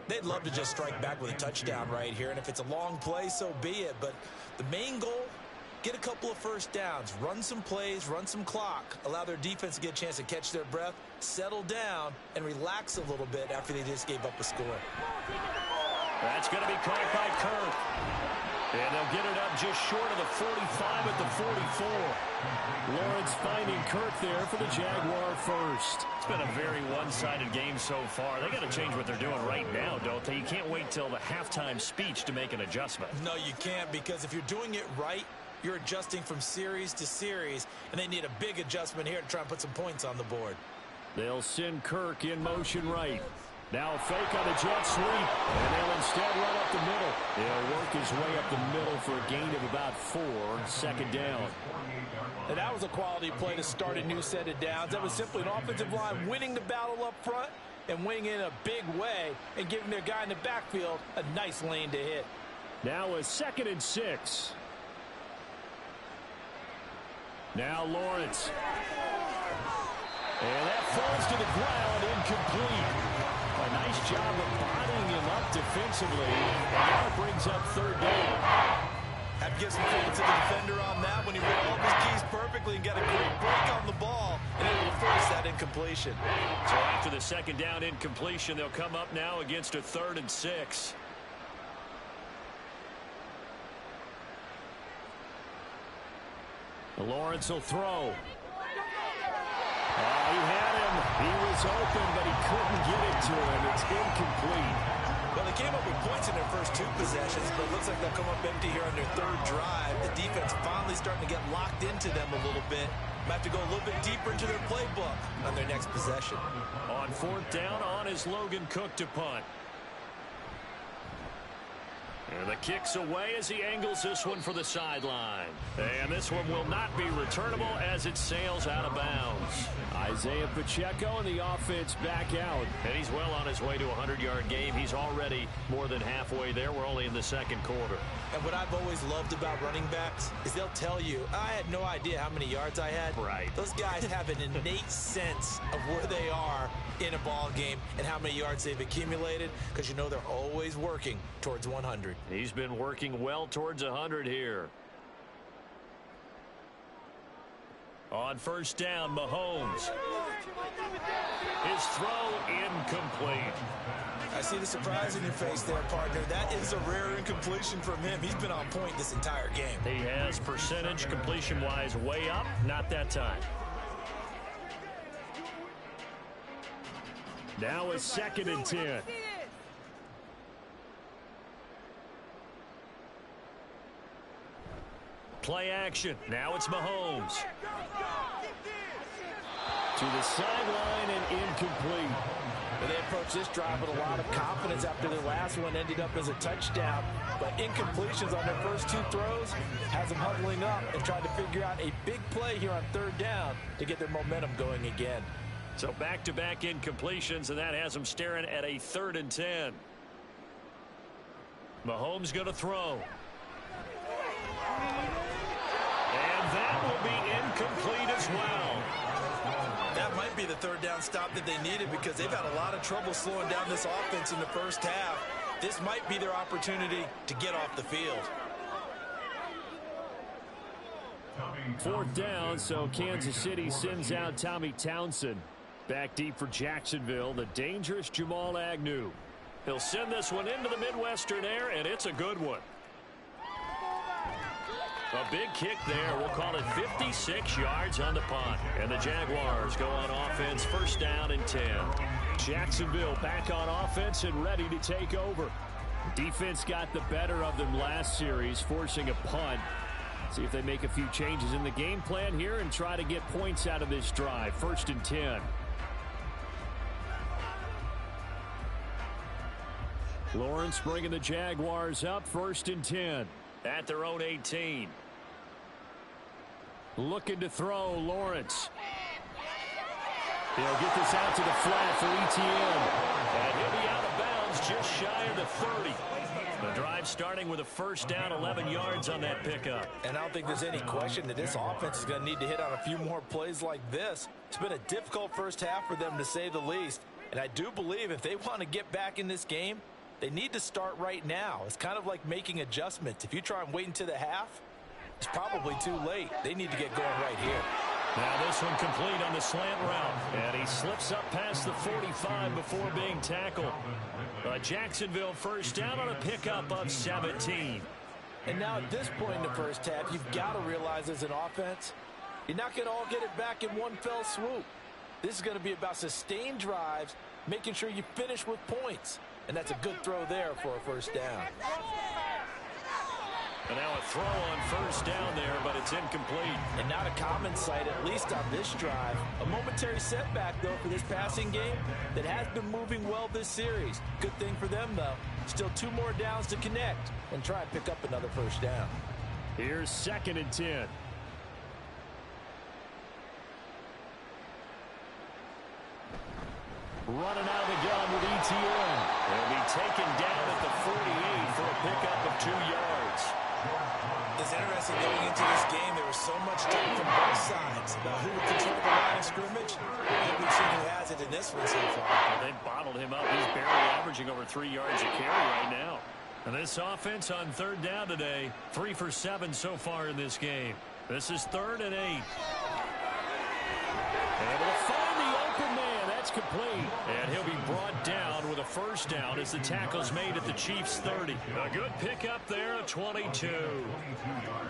They'd love to just strike back with a touchdown right here, and if it's a long play, so be it. But the main goal, get a couple of first downs, run some plays, run some clock, allow their defense to get a chance to catch their breath, settle down, and relax a little bit after they just gave up a score. That's going to be caught by Kirk. And they'll get it up just short of the 45 at the 44. Lawrence finding Kirk there for the Jaguar first. It's been a very one-sided game so far. They got to change what they're doing right now, don't they? You can't wait till the halftime speech to make an adjustment. No, you can't, because if you're doing it right, you're adjusting from series to series, and they need a big adjustment here to try and put some points on the board. They'll send Kirk in motion right. Now a fake on the jet sweep, and they'll instead run up the middle. He'll work his way up the middle for a gain of about 4, 2nd down. And that was a quality play to start a new set of downs. That was simply an offensive line winning the battle up front and winning in a big way and giving their guy in the backfield a nice lane to hit. Now a 2nd and 6. Now Lawrence. And that falls to the ground, incomplete. A nice job of bodying him up defensively. And that brings up 3rd down. Have to give some credit to the defender on that when he quickly and get a great break on the ball, and it will force that incompletion. So after the second down incompletion, they'll come up now against a 3rd and 6. Lawrence will throw. He had him. He was open, but he couldn't get it to him. It's incomplete. Well, they came up with points in their first 2 possessions, but it looks like they'll come up empty here on their 3rd drive. The defense finally starting to get locked into them a little bit. Might have to go a little bit deeper into their playbook on their next possession. On 4th down, on is Logan Cook to punt. And the kick's away as he angles this one for the sideline. And this one will not be returnable as it sails out of bounds. Isaiah Pacheco and the offense back out. And he's well on his way to a 100-yard game. He's already more than halfway there. We're only in the 2nd quarter. And what I've always loved about running backs is they'll tell you, I had no idea how many yards I had. Right. Those guys have an innate sense of where they are in a ball game and how many yards they've accumulated, because you know they're always working towards 100. He's been working well towards 100 here. On 1st down, Mahomes. His throw incomplete. I see the surprise in your face there, partner. That is a rare incompletion from him. He's been on point this entire game. He has percentage completion-wise way up. Not that time. Now it's 2nd and 10. Play action. Now it's Mahomes. To the sideline and incomplete. They approached this drive with a lot of confidence after their last one ended up as a touchdown. But incompletions on their first 2 throws has them huddling up and trying to figure out a big play here on 3rd down to get their momentum going again. So back-to-back incompletions, and that has them staring at a 3rd and 10. Mahomes going to throw. And that will be incomplete as well. That might be the 3rd down stop that they needed, because they've had a lot of trouble slowing down this offense in the first half. This might be their opportunity to get off the field. 4th down, so Kansas City sends out Tommy Townsend. Back deep for Jacksonville, the dangerous Jamal Agnew. He'll send this one into the Midwestern air, and it's a good one. A big kick there. We'll call it 56 yards on the punt. And the Jaguars go on offense, 1st down and 10. Jacksonville back on offense and ready to take over. Defense got the better of them last series, forcing a punt. See if they make a few changes in the game plan here and try to get points out of this drive. 1st and 10. Lawrence bringing the Jaguars up, 1st and 10. At their own 18. Looking to throw, Lawrence. He'll get this out to the flat for ETN. And he'll be out of bounds just shy of the 30. The drive starting with a 1st down, 11 yards on that pickup. And I don't think there's any question that this offense is going to need to hit on a few more plays like this. It's been a difficult first half for them, to say the least. And I do believe if they want to get back in this game, they need to start right now. It's kind of like making adjustments. If you try and wait until the half, it's probably too late. They need to get going right here. Now this one complete on the slant route. And he slips up past the 45 before being tackled. Jacksonville 1st down on a pickup of 17. And now at this point in the first half, you've got to realize as an offense, you're not going to all get it back in one fell swoop. This is going to be about sustained drives, making sure you finish with points. And that's a good throw there for a 1st down. And now a throw on 1st down there, but it's incomplete. And not a common sight, at least on this drive. A momentary setback, though, for this passing game that has been moving well this series. Good thing for them, though. Still 2 more downs to connect and try and pick up another 1st down. Here's 2nd and 10. Running out of the gun with ETN. He'll be taken down at the 48 for a pickup of 2 yards. It's interesting going into this game. There was so much talk from both sides about who would control the line of scrimmage. And we've seen who has it in this one so far. Well, they bottled him up. He's barely averaging over 3 yards a carry right now. And this offense on 3rd down today, 3 for 7 so far in this game. This is 3rd and 8. Able to find the open man. That's complete. And he'll be brought down with a first down as the tackle's made at the Chiefs' 30. A good pickup there, a 22.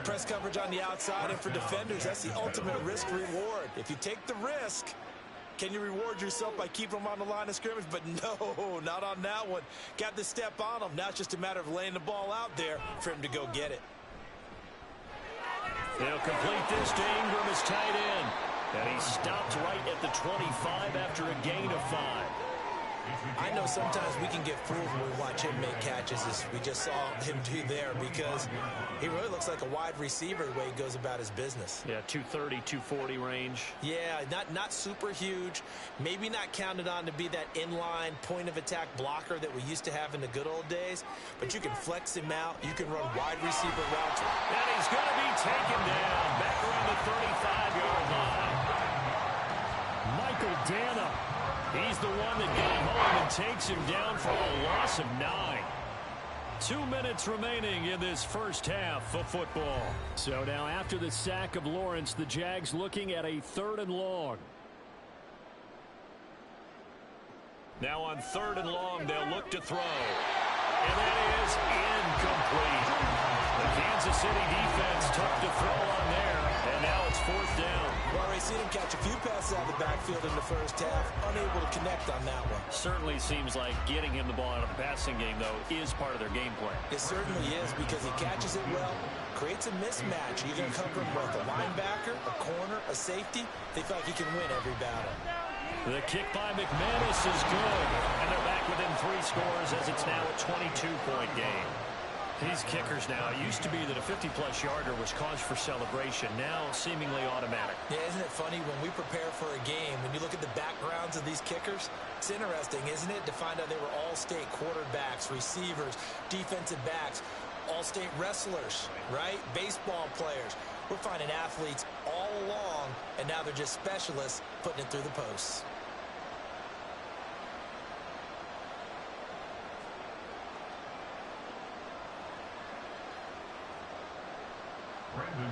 Press coverage on the outside, and for defenders, that's the ultimate risk-reward. If you take the risk, can you reward yourself by keeping them on the line of scrimmage? But no, not on that one. Got to step on them. Now it's just a matter of laying the ball out there for him to go get it. They'll complete this to Ingram as tight end. And he stopped right at the 25 after a gain of 5. I know sometimes we can get fooled when we watch him make catches, as we just saw him do there, because he really looks like a wide receiver the way he goes about his business. Yeah, 230, 240 range. Yeah, not super huge. Maybe not counted on to be that inline point-of-attack blocker that we used to have in the good old days, but you can flex him out. You can run wide receiver routes. And he's going to be taken down back around the 35-yard line. Michael Dana. He's the one that got home and takes him down for a loss of 9. 2 minutes remaining in this first half of football. So now after the sack of Lawrence, the Jags looking at a 3rd and long. Now on 3rd and long, they'll look to throw. And that is incomplete. The Kansas City defense tough to throw on there. And now it's 4th down. Well, we've seen him catch a few passes out of the backfield in the first half. Unable to connect on that one. Certainly seems like getting him the ball out of the passing game, though, is part of their game plan. It certainly is, because he catches it well, creates a mismatch. You're going to cover him with a linebacker, a corner, a safety. They feel like he can win every battle. The kick by McManus is good. And they're back within 3 scores as it's now a 22-point game. These kickers now, it used to be that a 50-plus yarder was cause for celebration. Now seemingly automatic. Yeah, isn't it funny when we prepare for a game, when you look at the backgrounds of these kickers, it's interesting, isn't it, to find out they were all-state quarterbacks, receivers, defensive backs, all-state wrestlers, right? Baseball players. We're finding athletes all along, and now they're just specialists putting it through the posts.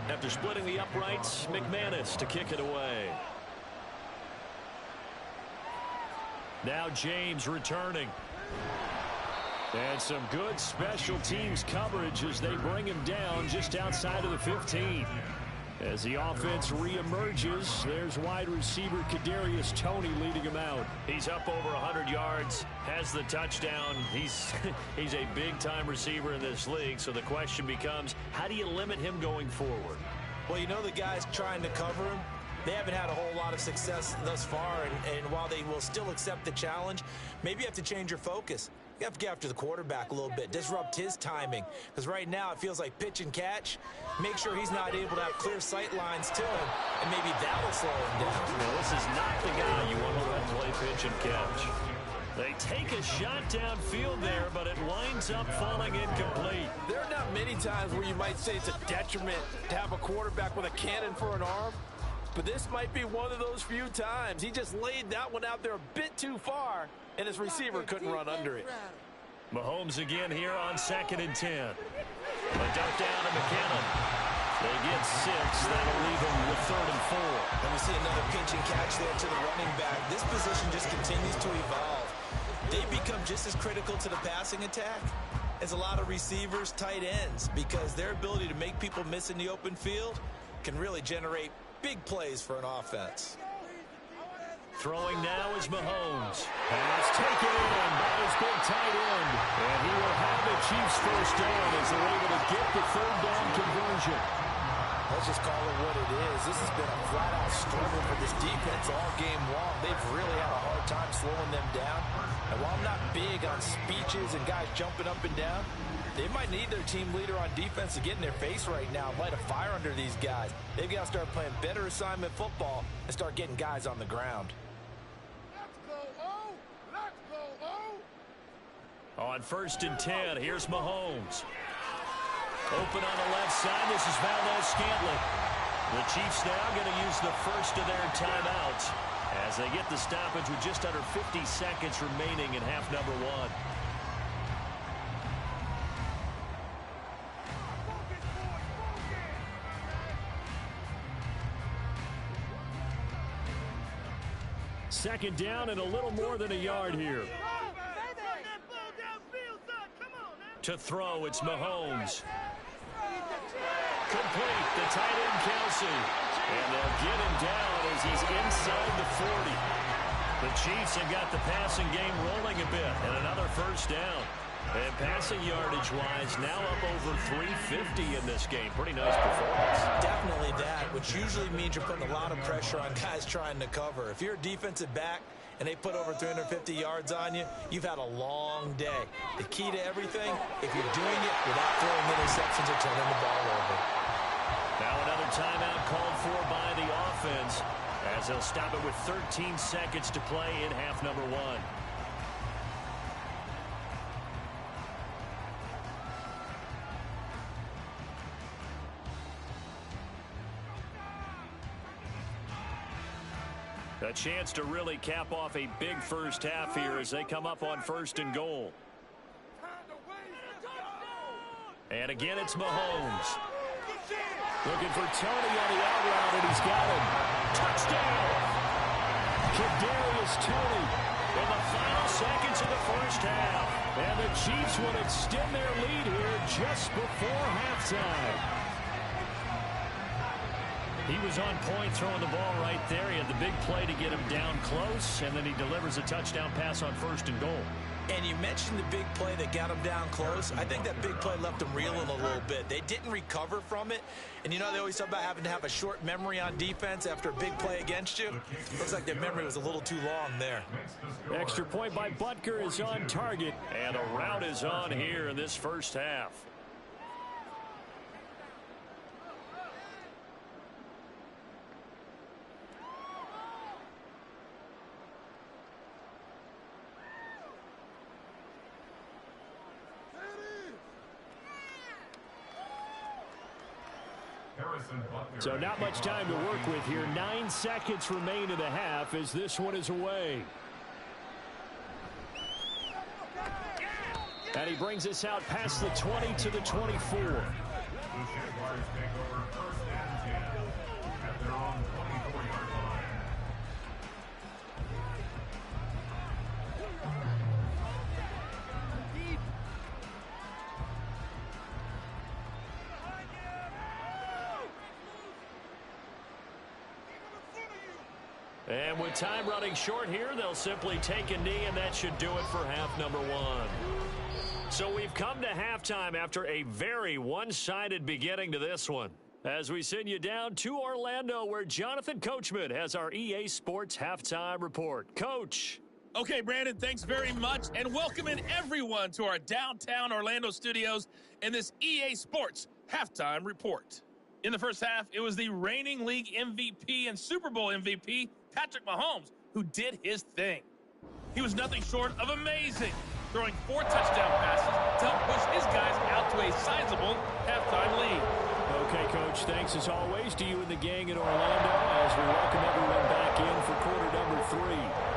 After splitting the uprights, McManus to kick it away. Now James returning. And some good special teams coverage as they bring him down just outside of the 15. As the offense reemerges, there's wide receiver Kadarius Toney leading him out. He's up over 100 yards, has the touchdown. He's a big-time receiver in this league, so the question becomes, how do you limit him going forward? Well, you know the guys trying to cover him, they haven't had a whole lot of success thus far, and while they will still accept the challenge, maybe you have to change your focus. You have to get after the quarterback a little bit, disrupt his timing, because right now it feels like pitch and catch. Make sure he's not able to have clear sight lines to him, and maybe that'll slow him down. Now, this is not the guy you want to let play pitch and catch. They take a shot downfield there, but it winds up falling incomplete. There are not many times where you might say it's a detriment to have a quarterback with a cannon for an arm, but this might be one of those few times. He just laid that one out there a bit too far, and his receiver couldn't run under it. Mahomes again here on 2nd and 10. A dump down to McKinnon. They get 6. That'll leave them with 3rd and 4. And we see another pitch and catch there to the running back. This position just continues to evolve. They become just as critical to the passing attack as a lot of receivers, tight ends, because their ability to make people miss in the open field can really generate big plays for an offense. Throwing now is Mahomes. Pass taken in by his big tight end. And he will have the Chiefs first down as they're able to get the 3rd down conversion. Let's just call it what it is. This has been a flat-out struggle for this defense all game long. They've really had a hard time slowing them down. And while I'm not big on speeches and guys jumping up and down, they might need their team leader on defense to get in their face right now and light a fire under these guys. They've got to start playing better assignment football and start getting guys on the ground. On 1st and 10, here's Mahomes. Open on the left side, this is Valdez-Scantling. The Chiefs now going to use the first of their timeouts as they get the stoppage with just under 50 seconds remaining in half number 1. Second down and a little more than a yard here. To throw, it's Mahomes. Complete, the tight end Kelsey. And they'll get him down as he's inside the 40. The Chiefs have got the passing game rolling a bit, and another first down. And passing yardage-wise, now up over 350 in this game. Pretty nice performance. Definitely that, which usually means you're putting a lot of pressure on guys trying to cover. If you're a defensive back and they put over 350 yards on you, you've had a long day. The key to everything, if you're doing it without throwing interceptions or turning the ball over. Now another timeout called for by the offense as they'll stop it with 13 seconds to play in half number 1. A chance to really cap off a big first half here as they come up on 1st and goal. And again, it's Mahomes. Looking for Tony on the out route, and he's got him. Touchdown! Kadarius Toney in the final seconds of the first half. And the Chiefs will extend their lead here just before halftime. He was on point throwing the ball right there. He had the big play to get him down close, and then he delivers a touchdown pass on 1st and goal. And you mentioned the big play that got him down close. I think that big play left them reeling a little bit. They didn't recover from it. And you know they always talk about having to have a short memory on defense after a big play against you. Looks like their memory was a little too long there. Extra point by Butker is on target. And a route is on here in this first half. So not much time to work with here. 9 seconds remain in the half as this one is away. And he brings us out past the 20 to the 24. And with time running short here, they'll simply take a knee, and that should do it for half number 1. So we've come to halftime after a very one-sided beginning to this one. As we send you down to Orlando, where Jonathan Coachman has our EA Sports Halftime Report. Coach. Okay, Brandon, thanks very much, and welcoming everyone to our downtown Orlando studios in this EA Sports Halftime Report. In the first half, it was the reigning league MVP and Super Bowl MVP, Patrick Mahomes, who did his thing. He was nothing short of amazing, throwing 4 touchdown passes to help push his guys out to a sizable halftime lead. Okay, Coach, thanks as always to you and the gang in Orlando as we welcome everyone back in for quarter number 3.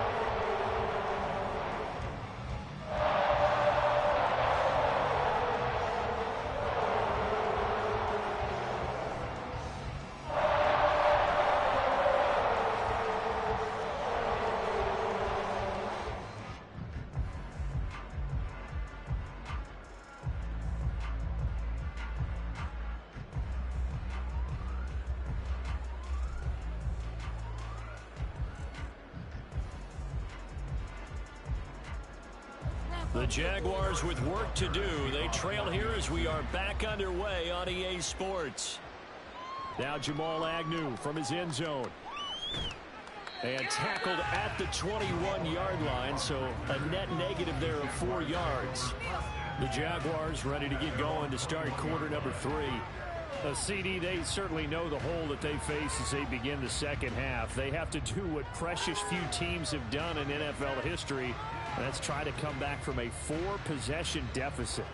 The Jaguars with work to do. They trail here as we are back underway on EA Sports. Now Jamal Agnew from his end zone. And tackled at the 21-yard line, so a net negative there of 4 yards. The Jaguars ready to get going to start quarter number 3. CD, they certainly know the hole that they face as they begin the second half. They have to do what precious few teams have done in NFL history. That's try to come back from a 4-possession deficit.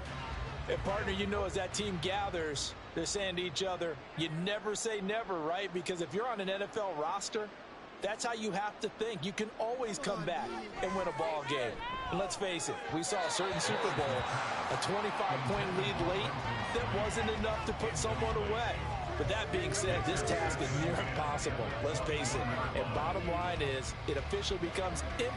And partner, you know, as that team gathers, they're saying to each other, you never say never, right? Because if you're on an NFL roster, that's how you have to think. You can always come back and win a ball game. And let's face it, we saw a certain Super Bowl, a 25-point lead late that wasn't enough to put someone away. But that being said, this task is near impossible. Let's face it. And bottom line is, it officially becomes impossible.